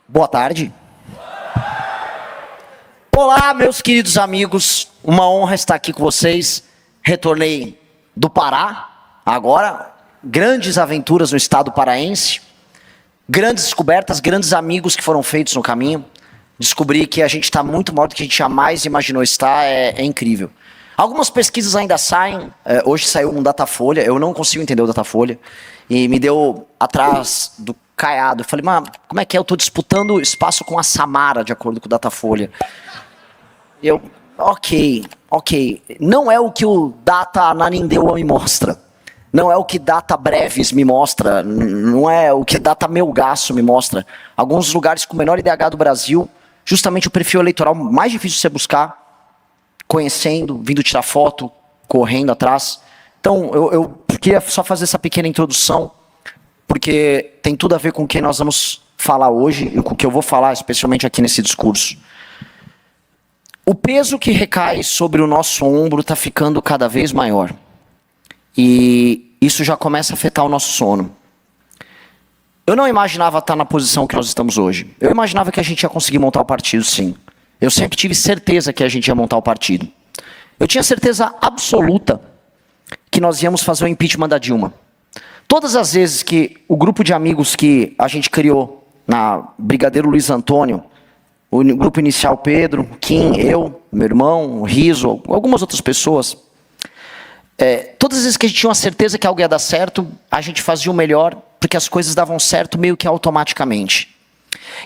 Boa tarde. Olá, meus queridos amigos. Uma honra estar aqui com vocês. Retornei do Pará, agora. Grandes aventuras no estado paraense. Grandes descobertas, grandes amigos que foram feitos no caminho. Descobri que a gente está muito maior do que a gente jamais imaginou estar. É incrível. Algumas pesquisas ainda saem. Hoje saiu um Datafolha. Eu não consigo entender o Datafolha. E me deu atrás do caiado. Eu falei, mas como é que é? Eu estou disputando espaço com a Samara, de acordo com o Datafolha. Ok. Não é o que o Data Ananindeua me mostra. Não é o que Data Breves me mostra. Não é o que Data Melgaço me mostra. Alguns lugares com o menor IDH do Brasil, justamente o perfil eleitoral mais difícil de você buscar, conhecendo, vindo tirar foto, correndo atrás. Então, eu queria só fazer essa pequena introdução, porque tem tudo a ver com o que nós vamos falar hoje, e com o que eu vou falar, especialmente aqui nesse discurso. O peso que recai sobre o nosso ombro está ficando cada vez maior. E isso já começa a afetar o nosso sono. Eu não imaginava estar na posição que nós estamos hoje. Eu imaginava que a gente ia conseguir montar o partido, sim. Eu sempre tive certeza que a gente ia montar o partido. Eu tinha certeza absoluta que nós íamos fazer o impeachment da Dilma. Todas as vezes que o grupo de amigos que a gente criou na Brigadeiro Luiz Antônio, o grupo inicial Pedro, Kim, eu, meu irmão, o Riso, algumas outras pessoas, todas as vezes que a gente tinha uma certeza que algo ia dar certo, a gente fazia o melhor, porque as coisas davam certo meio que automaticamente.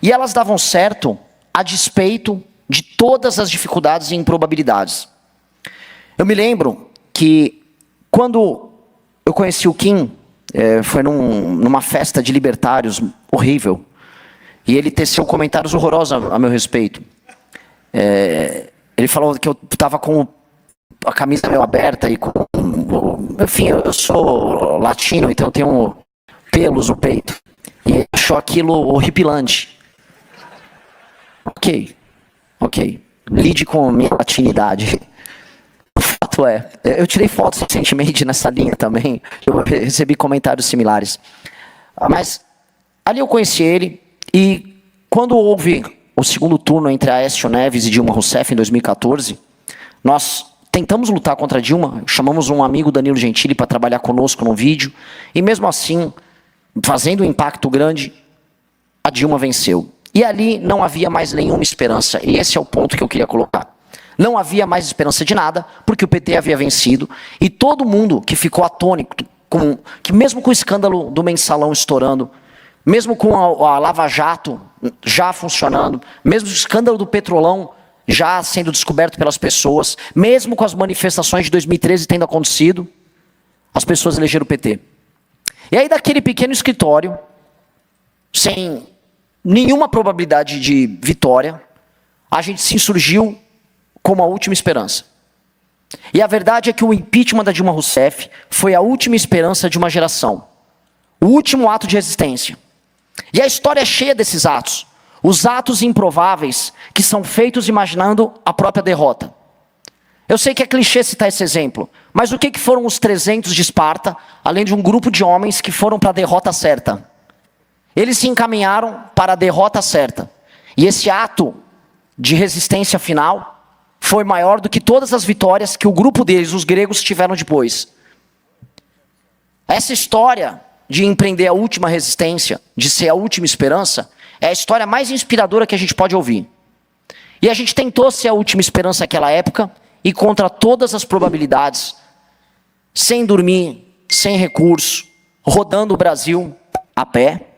E elas davam certo a despeito de todas as dificuldades e improbabilidades. Eu me lembro que quando eu conheci o Kim, foi numa festa de libertários horrível, e ele teceu comentários horrorosos a meu respeito. Ele falou que eu estava com a camisa meio aberta, e enfim, eu sou latino, então eu tenho pelos no peito, e ele achou aquilo horripilante. Ok, lide com a minha latinidade. O fato é, eu tirei fotos recentemente nessa linha também, eu recebi comentários similares. Mas ali eu conheci ele, e quando houve o segundo turno entre Aécio Neves e Dilma Rousseff em 2014, nós tentamos lutar contra a Dilma, chamamos um amigo, Danilo Gentili, para trabalhar conosco no vídeo, e mesmo assim, fazendo um impacto grande, a Dilma venceu. E ali não havia mais nenhuma esperança, e esse é o ponto que eu queria colocar. Não havia mais esperança de nada, porque o PT havia vencido, e todo mundo que ficou atônito, que mesmo com o escândalo do Mensalão estourando, mesmo com a Lava Jato já funcionando, mesmo o escândalo do Petrolão já sendo descoberto pelas pessoas, mesmo com as manifestações de 2013 tendo acontecido, as pessoas elegeram o PT. E aí daquele pequeno escritório, sem nenhuma probabilidade de vitória, a gente se insurgiu como a última esperança. E a verdade é que o impeachment da Dilma Rousseff foi a última esperança de uma geração. O último ato de resistência. E a história é cheia desses atos. Os atos improváveis que são feitos imaginando a própria derrota. Eu sei que é clichê citar esse exemplo, mas o que foram os 300 de Esparta, além de um grupo de homens que foram para a derrota certa? Eles se encaminharam para a derrota certa. E esse ato de resistência final foi maior do que todas as vitórias que o grupo deles, os gregos, tiveram depois. Essa história de empreender a última resistência, de ser a última esperança, é a história mais inspiradora que a gente pode ouvir. E a gente tentou ser a última esperança naquela época, e contra todas as probabilidades, sem dormir, sem recurso, rodando o Brasil a pé,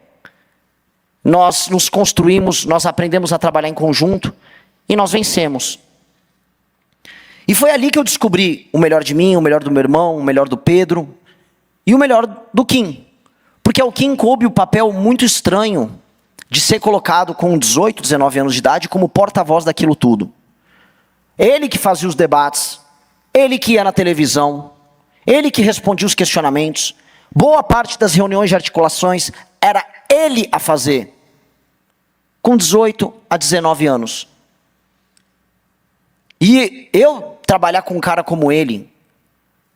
nós nos construímos, nós aprendemos a trabalhar em conjunto, e nós vencemos. E foi ali que eu descobri o melhor de mim, o melhor do meu irmão, o melhor do Pedro, e o melhor do Kim. Porque ao Kim coube o papel muito estranho de ser colocado com 18, 19 anos de idade como porta-voz daquilo tudo. Ele que fazia os debates, ele que ia na televisão, ele que respondia os questionamentos, boa parte das reuniões de articulações era ele a fazer, com 18 a 19 anos. E eu trabalhar com um cara como ele,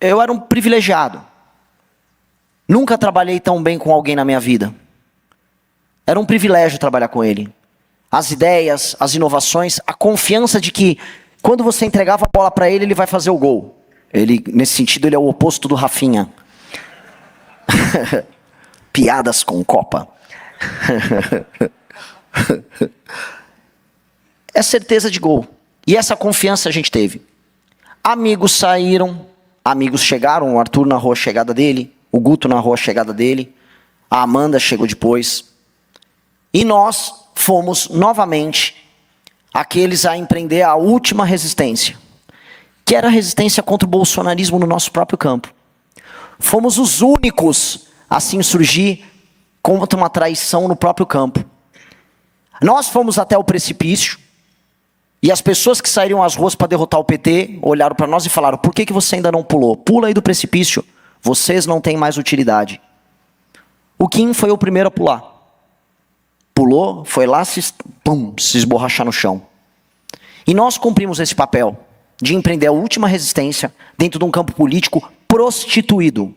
eu era um privilegiado. Nunca trabalhei tão bem com alguém na minha vida. Era um privilégio trabalhar com ele. as ideias, as inovações, a confiança de que quando você entregava a bola para ele, ele vai fazer o gol. Ele, nesse sentido, ele é o oposto do Rafinha. Piadas com Copa. É certeza de gol. E essa confiança a gente teve. Amigos saíram, amigos chegaram, o Arthur narrou a chegada dele, o Guto narrou a chegada dele, a Amanda chegou depois. E nós fomos novamente aqueles a empreender a última resistência, que era a resistência contra o bolsonarismo no nosso próprio campo. Fomos os únicos a se insurgir contra uma traição no próprio campo. Nós fomos até o precipício, e as pessoas que saíram às ruas para derrotar o PT, olharam para nós e falaram, por que você ainda não pulou? Pula aí do precipício, vocês não têm mais utilidade. O Kim foi o primeiro a pular. Pulou, foi lá, se esborrachar no chão. E nós cumprimos esse papel de empreender a última resistência dentro de um campo político prostituído.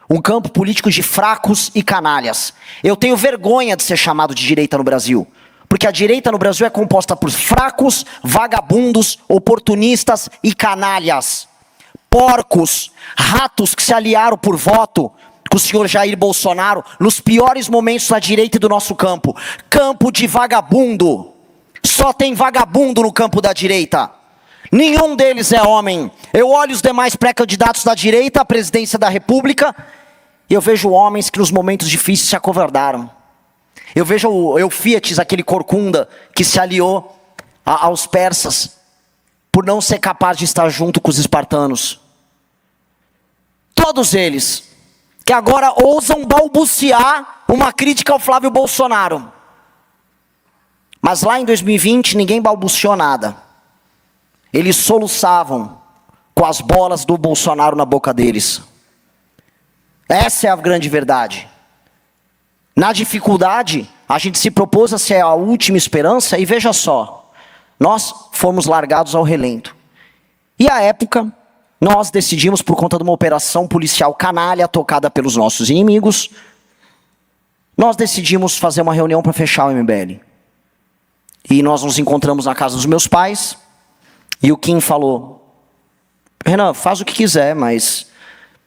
Um campo político de fracos e canalhas. Eu tenho vergonha de ser chamado de direita no Brasil. Porque a direita no Brasil é composta por fracos, vagabundos, oportunistas e canalhas. Porcos, ratos que se aliaram por voto com o senhor Jair Bolsonaro nos piores momentos da direita e do nosso campo. Campo de vagabundo. Só tem vagabundo no campo da direita. Nenhum deles é homem. Eu olho os demais pré-candidatos da direita à presidência da República e eu vejo homens que nos momentos difíceis se acovardaram. Eu vejo o Eufíates, aquele corcunda que se aliou aos persas por não ser capaz de estar junto com os espartanos. Todos eles que agora ousam balbuciar uma crítica ao Flávio Bolsonaro. Mas lá em 2020 ninguém balbuciou nada. Eles soluçavam com as bolas do Bolsonaro na boca deles. Essa é a grande verdade. Na dificuldade, a gente se propôs a ser a última esperança e veja só, nós fomos largados ao relento. E à época, nós decidimos, por conta de uma operação policial canalha tocada pelos nossos inimigos, nós decidimos fazer uma reunião para fechar o MBL. E nós nos encontramos na casa dos meus pais, e o Kim falou, Renan, faz o que quiser, mas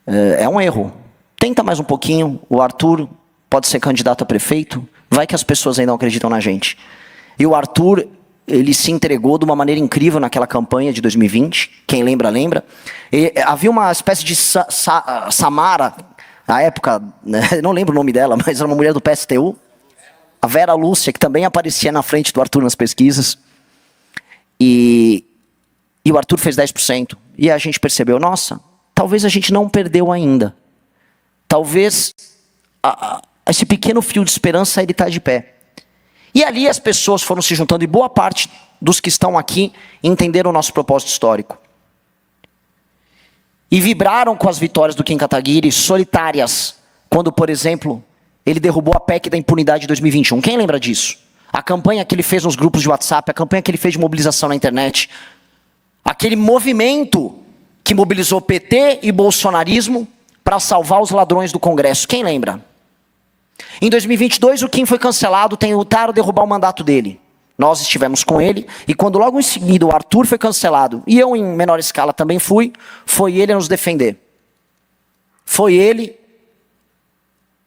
é um erro. Tenta mais um pouquinho, o Arthur pode ser candidato a prefeito, vai que as pessoas ainda não acreditam na gente. E o Arthur, ele se entregou de uma maneira incrível naquela campanha de 2020, quem lembra, lembra. E havia uma espécie de Samara, na época, né, não lembro o nome dela, mas era uma mulher do PSTU, a Vera Lúcia, que também aparecia na frente do Arthur nas pesquisas, e o Arthur fez 10%, e a gente percebeu, nossa, talvez a gente não perdeu ainda, talvez esse pequeno fio de esperança ele está de pé. E ali as pessoas foram se juntando, e boa parte dos que estão aqui entenderam o nosso propósito histórico. E vibraram com as vitórias do Kim Kataguiri, solitárias, quando, por exemplo, ele derrubou a PEC da impunidade de 2021. Quem lembra disso? A campanha que ele fez nos grupos de WhatsApp, a campanha que ele fez de mobilização na internet, aquele movimento que mobilizou PT e bolsonarismo para salvar os ladrões do Congresso. Quem lembra? Em 2022, o Kim foi cancelado, tentaram derrubar o mandato dele. Nós estivemos com ele, e quando logo em seguida o Arthur foi cancelado, e eu em menor escala também fui, foi ele a nos defender. Foi ele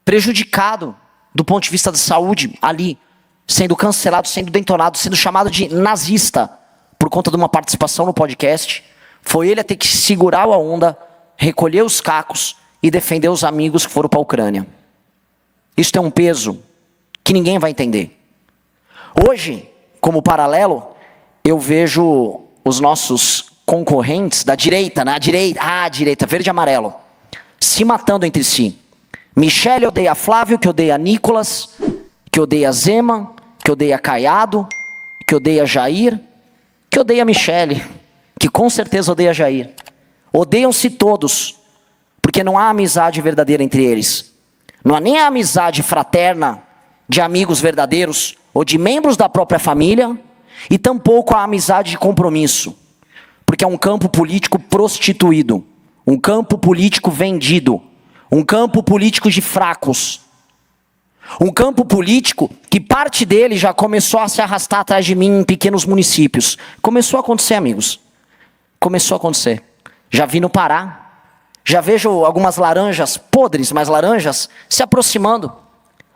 prejudicado do ponto de vista da saúde ali, sendo cancelado, sendo detonado, sendo chamado de nazista por conta de uma participação no podcast. Foi ele a ter que segurar a onda, recolher os cacos e defender os amigos que foram para a Ucrânia. Isso tem um peso que ninguém vai entender. Hoje, como paralelo, eu vejo os nossos concorrentes da direita, direita, verde e amarelo, se matando entre si. Michele odeia Flávio, que odeia Nicolas, que odeia Zema, que odeia Caiado, que odeia Jair, que odeia Michele, que com certeza odeia Jair. Odeiam-se todos, porque não há amizade verdadeira entre eles. Não há nem a amizade fraterna de amigos verdadeiros ou de membros da própria família, e tampouco a amizade de compromisso, porque é um campo político prostituído, um campo político vendido, um campo político de fracos. Um campo político que parte dele já começou a se arrastar atrás de mim em pequenos municípios. Começou a acontecer, amigos. Começou a acontecer. Já vi no Pará. Já vejo algumas laranjas podres, mas laranjas, se aproximando.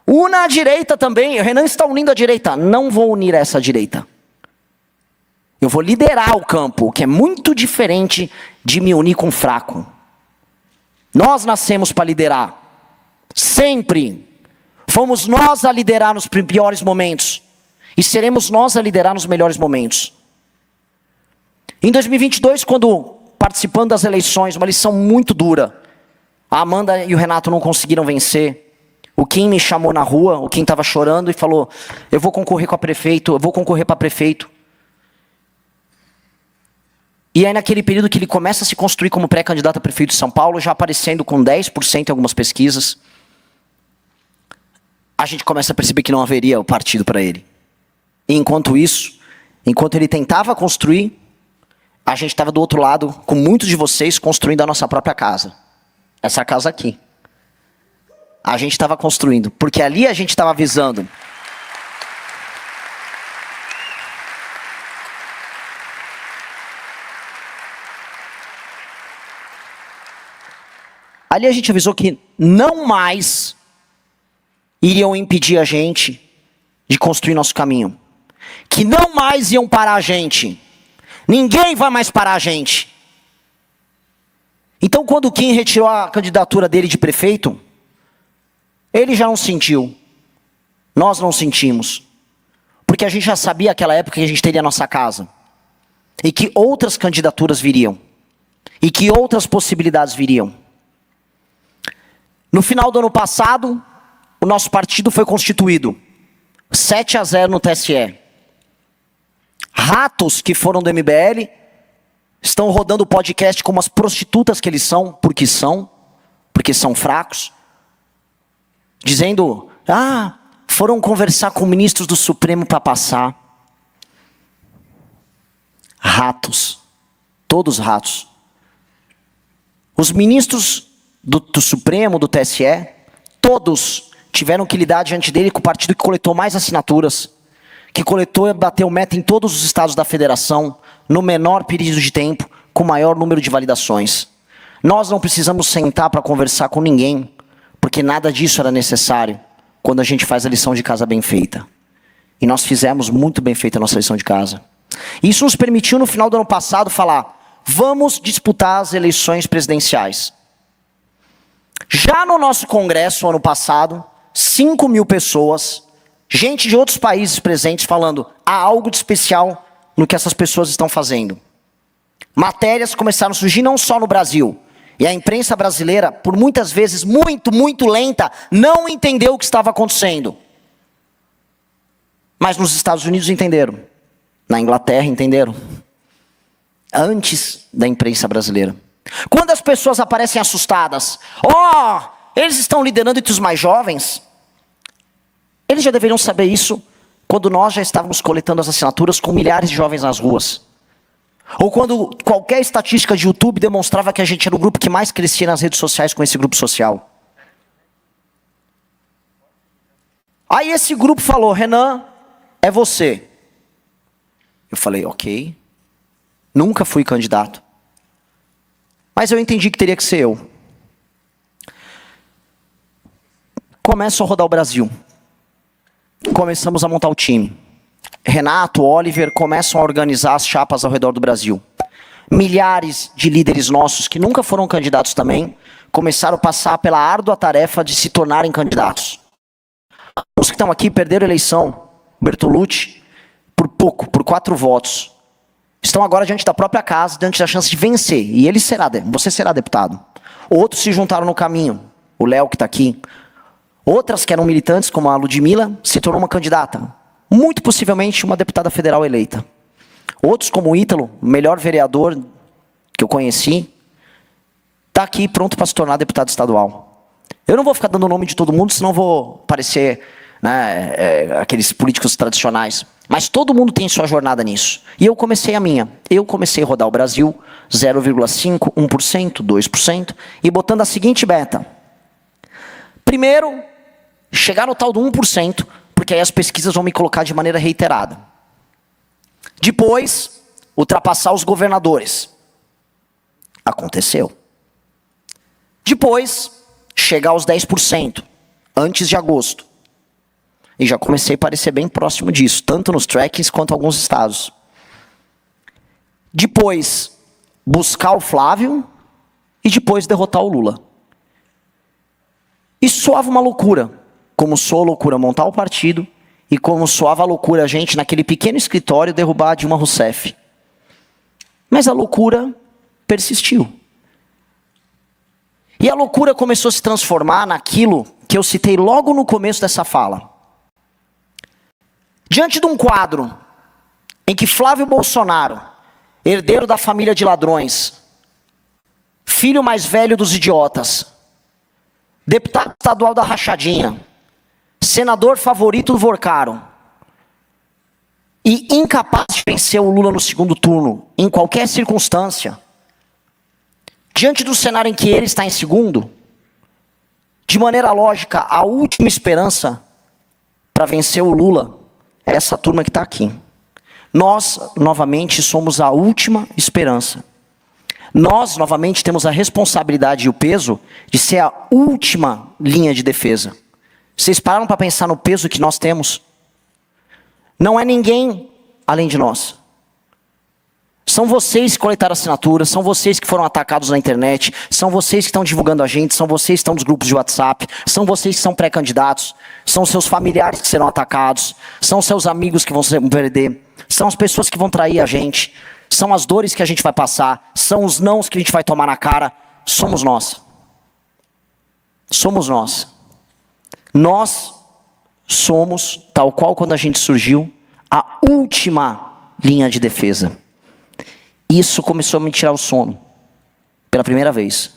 Una a direita também. O Renan está unindo a direita. Não vou unir essa direita. Eu vou liderar o campo, que é muito diferente de me unir com o fraco. Nós nascemos para liderar. Sempre. Fomos nós a liderar nos piores momentos. E seremos nós a liderar nos melhores momentos. Em 2022, quando participando das eleições, uma lição muito dura. A Amanda e o Renato não conseguiram vencer. O Kim me chamou na rua, o Kim estava chorando e falou, eu vou concorrer com a prefeito, eu vou concorrer para prefeito. E aí naquele período que ele começa a se construir como pré-candidato a prefeito de São Paulo, já aparecendo com 10% em algumas pesquisas, a gente começa a perceber que não haveria o partido para ele. E enquanto isso, enquanto ele tentava construir, a gente estava do outro lado, com muitos de vocês, construindo a nossa própria casa. Essa casa aqui. A gente estava construindo, porque ali a gente estava visando. Ali a gente avisou que não mais iriam impedir a gente de construir nosso caminho. Que não mais iam parar a gente. Ninguém vai mais parar a gente. Então quando o Kim retirou a candidatura dele de prefeito, ele já não sentiu. Nós não sentimos. Porque a gente já sabia naquela época que a gente teria a nossa casa. E que outras candidaturas viriam. E que outras possibilidades viriam. No final do ano passado, o nosso partido foi constituído. 7-0 no TSE. Ratos que foram do MBL estão rodando o podcast como as prostitutas que eles são, porque são fracos. Dizendo, foram conversar com ministros do Supremo para passar. Ratos. Todos ratos. Os ministros do Supremo, do TSE, todos tiveram que lidar diante dele com o partido que coletou mais assinaturas, que coletou e bateu meta em todos os estados da federação, no menor período de tempo, com o maior número de validações. Nós não precisamos sentar para conversar com ninguém, porque nada disso era necessário quando a gente faz a lição de casa bem feita. E nós fizemos muito bem feita a nossa lição de casa. Isso nos permitiu, no final do ano passado, falar, vamos disputar as eleições presidenciais. Já no nosso congresso, ano passado, 5.000 pessoas, gente de outros países presentes falando, há algo de especial no que essas pessoas estão fazendo. Matérias começaram a surgir não só no Brasil, e a imprensa brasileira, por muitas vezes muito lenta, não entendeu o que estava acontecendo. Mas nos Estados Unidos entenderam, na Inglaterra entenderam, antes da imprensa brasileira. Quando as pessoas aparecem assustadas, eles estão liderando entre os mais jovens, eles já deveriam saber isso quando nós já estávamos coletando as assinaturas com milhares de jovens nas ruas. Ou quando qualquer estatística de YouTube demonstrava que a gente era o grupo que mais crescia nas redes sociais com esse grupo social. Aí esse grupo falou, Renan, é você. Eu falei, ok. Nunca fui candidato. Mas eu entendi que teria que ser eu. Começo a rodar o Brasil. Começamos a montar o time. Renato, Oliver começam a organizar as chapas ao redor do Brasil. Milhares de líderes nossos, que nunca foram candidatos também, começaram a passar pela árdua tarefa de se tornarem candidatos. Os que estão aqui perderam a eleição. Bertolucci, por pouco, por 4 votos. Estão agora diante da própria casa, diante da chance de vencer. E você será deputado. Outros se juntaram no caminho. O Léo que está aqui. Outras que eram militantes, como a Ludmilla, se tornou uma candidata. Muito possivelmente uma deputada federal eleita. Outros, como o Ítalo, o melhor vereador que eu conheci, está aqui pronto para se tornar deputado estadual. Eu não vou ficar dando o nome de todo mundo, senão vou parecer aqueles políticos tradicionais. Mas todo mundo tem sua jornada nisso. E eu comecei a minha. Eu comecei a rodar o Brasil 0,5%, 1%, 2%, e botando a seguinte meta. Primeiro, chegar no tal do 1%, porque aí as pesquisas vão me colocar de maneira reiterada. Depois, ultrapassar os governadores. Aconteceu. Depois, chegar aos 10%, antes de agosto. E já comecei a parecer bem próximo disso, tanto nos trackings quanto em alguns estados. Depois, buscar o Flávio e depois derrotar o Lula. Isso soava uma loucura, como soa loucura montar o partido e como soava a loucura a gente naquele pequeno escritório derrubar a Dilma Rousseff. Mas a loucura persistiu. E a loucura começou a se transformar naquilo que eu citei logo no começo dessa fala. Diante de um quadro em que Flávio Bolsonaro, herdeiro da família de ladrões, filho mais velho dos idiotas, deputado estadual da rachadinha, senador favorito do Vorcaro, e incapaz de vencer o Lula no segundo turno, em qualquer circunstância, diante do cenário em que ele está em segundo, de maneira lógica, a última esperança para vencer o Lula é essa turma que está aqui. Nós, novamente, somos a última esperança. Nós, novamente, temos a responsabilidade e o peso de ser a última linha de defesa. Vocês pararam para pensar no peso que nós temos? Não é ninguém além de nós. São vocês que coletaram assinaturas, são vocês que foram atacados na internet, são vocês que estão divulgando a gente, são vocês que estão nos grupos de WhatsApp, são vocês que são pré-candidatos, são seus familiares que serão atacados, são seus amigos que vão se perder, são as pessoas que vão trair a gente, são as dores que a gente vai passar, são os nãos que a gente vai tomar na cara, somos nós. Somos nós. Nós somos, tal qual quando a gente surgiu, a última linha de defesa. Isso começou a me tirar o sono, pela primeira vez.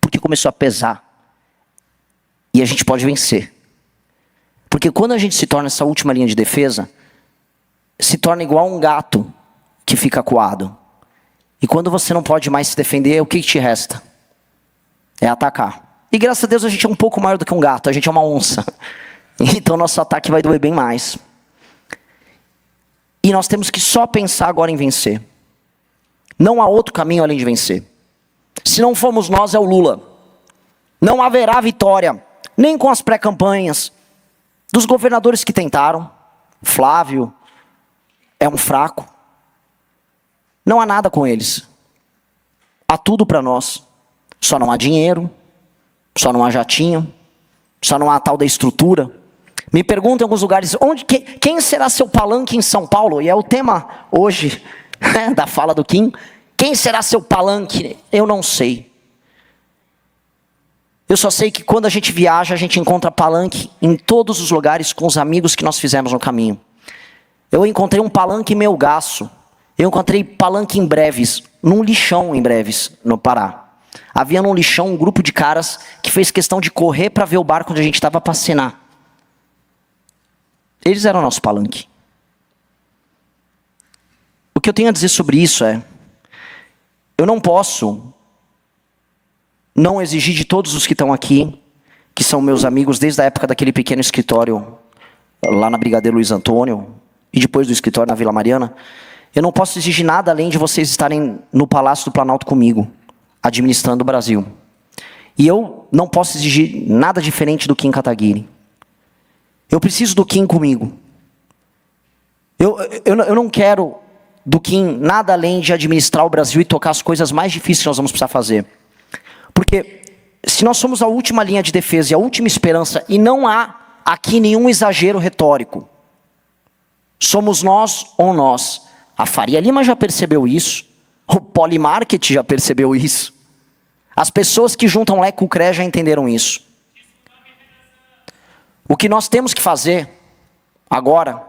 Porque começou a pesar. E a gente pode vencer. Porque quando a gente se torna essa última linha de defesa, se torna igual um gato que fica acuado. E quando você não pode mais se defender, o que te resta? É atacar. E graças a Deus a gente é um pouco maior do que um gato, a gente é uma onça. Então nosso ataque vai doer bem mais. E nós temos que só pensar agora em vencer. Não há outro caminho além de vencer. Se não formos nós, é o Lula. Não haverá vitória, nem com as pré-campanhas dos governadores que tentaram. Flávio é um fraco. Não há nada com eles. Há tudo para nós. Só não há dinheiro, só não há jatinho, só não há tal da estrutura. Me perguntam em alguns lugares, quem será seu palanque em São Paulo? E é o tema hoje da fala do Kim. Quem será seu palanque? Eu não sei. Eu só sei que quando a gente viaja, a gente encontra palanque em todos os lugares com os amigos que nós fizemos no caminho. Eu encontrei um palanque em Melgaço. Eu encontrei palanque em Breves, num lixão em Breves, no Pará. Havia num lixão um grupo de caras que fez questão de correr para ver o barco onde a gente estava para assinar. Eles eram nosso palanque. O que eu tenho a dizer sobre isso é, eu não posso não exigir de todos os que estão aqui, que são meus amigos desde a época daquele pequeno escritório lá na Brigadeiro Luiz Antônio, e depois do escritório na Vila Mariana, eu não posso exigir nada além de vocês estarem no Palácio do Planalto comigo, administrando o Brasil. E eu não posso exigir nada diferente do Kim Kataguiri. Eu preciso do Kim comigo. Eu não quero do Kim nada além de administrar o Brasil e tocar as coisas mais difíceis que nós vamos precisar fazer. Porque se nós somos a última linha de defesa e a última esperança, e não há aqui nenhum exagero retórico, somos nós ou nós. A Faria Lima já percebeu isso, o Polymarket já percebeu isso, as pessoas que juntam Lé com o CRE já entenderam isso. O que nós temos que fazer agora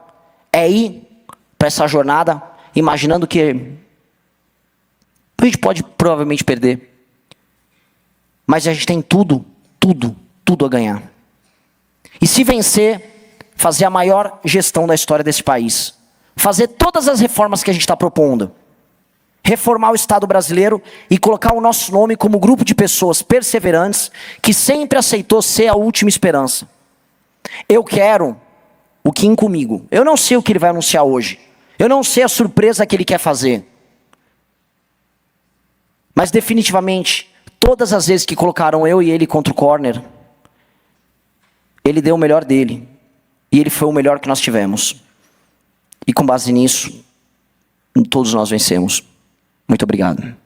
é ir para essa jornada imaginando que a gente pode provavelmente perder. Mas a gente tem tudo a ganhar. E se vencer, fazer a maior gestão da história desse país. Fazer todas as reformas que a gente está propondo. reformar o Estado brasileiro e colocar o nosso nome como grupo de pessoas perseverantes que sempre aceitou ser a última esperança. Eu quero o Kim comigo. Eu não sei o que ele vai anunciar hoje. Eu não sei a surpresa que ele quer fazer. Mas definitivamente, todas as vezes que colocaram eu e ele contra o corner, ele deu o melhor dele. E ele foi o melhor que nós tivemos. E com base nisso, todos nós vencemos. Muito obrigado.